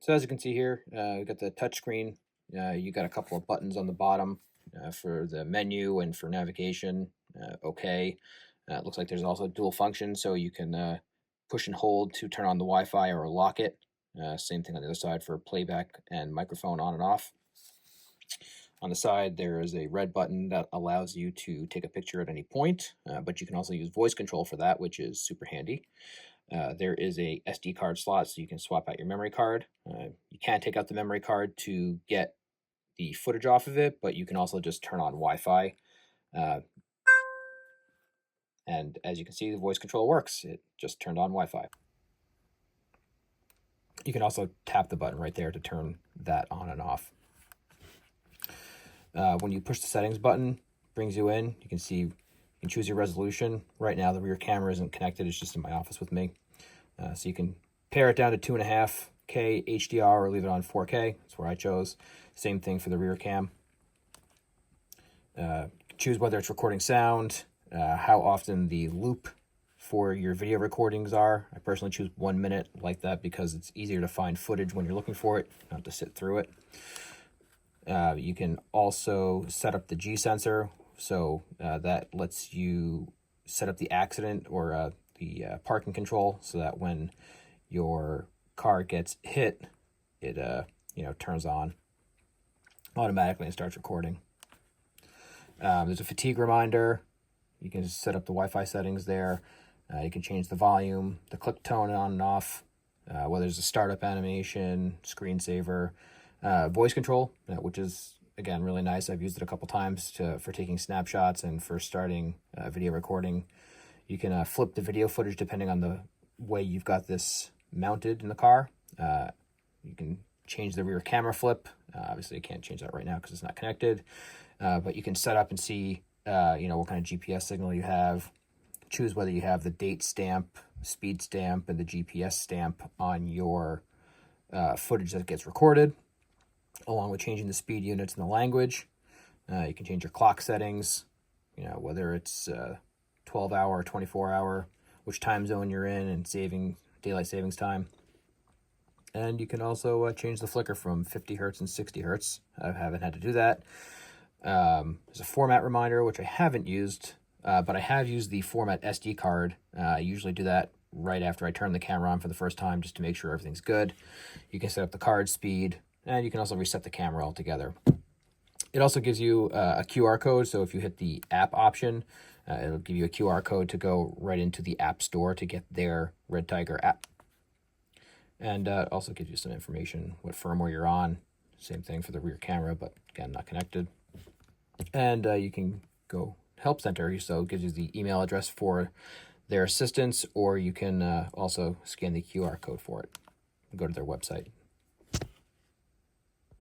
So as you can see here, you got the touch screen. You got a couple of buttons on the bottom for the menu and for navigation. Okay. It looks like there's also dual function, so you can push and hold to turn on the Wi-Fi or lock it. Same thing on the other side for playback and microphone on and off. On the side, there is a red button that allows you to take a picture at any point, but you can also use voice control for that, which is super handy. There is a SD card slot, so you can swap out your memory card. You can take out the memory card to get the footage off of it, but you can also just turn on Wi-Fi. And as you can see, the voice control works. It just turned on Wi-Fi. You can also tap the button right there to turn that on and off. When you push the settings button, brings you in. You can see, you can choose your resolution. Right now, the rear camera isn't connected. It's just in my office with me. So you can pare it down to 2.5K HDR or leave it on 4K. That's where I chose. Same thing for the rear cam. Choose whether it's recording sound, how often the loop for your video recordings are. I personally choose 1 minute like that because it's easier to find footage when you're looking for it, not have to sit through it. You can also set up the G sensor, so that lets you set up the accident or the parking control, so that when your car gets hit, it turns on automatically and starts recording. There's a fatigue reminder. You can just set up the Wi-Fi settings there. You can change the volume, the click tone on and off, whether there's a startup animation, screensaver, voice control, which is, again, really nice. I've used it a couple times for taking snapshots and for starting video recording. You can flip the video footage depending on the way you've got this mounted in the car. You can change the rear camera flip. Obviously, you can't change that right now because it's not connected. But you can set up and see, what kind of GPS signal you have. Choose whether you have the date stamp, speed stamp, and the GPS stamp on your footage that gets recorded, along with changing the speed units and the language. You can change your clock settings, whether it's 12-hour or 24-hour, which time zone you're in, and saving daylight savings time. And you can also change the flicker from 50 hertz and 60 hertz. I haven't had to do that. There's a format reminder, which I haven't used, but I have used the format SD card. I usually do that right after I turn the camera on for the first time, just to make sure everything's good. You can set up the card speed, and you can also reset the camera altogether. It also gives you a QR code, so if you hit the app option, it'll give you a QR code to go right into the App Store to get their REDTIGER app. And it also gives you some information, what firmware you're on. Same thing for the rear camera, but again, not connected. And you can go Help Center, so it gives you the email address for their assistance, or you can also scan the QR code for it and go to their website.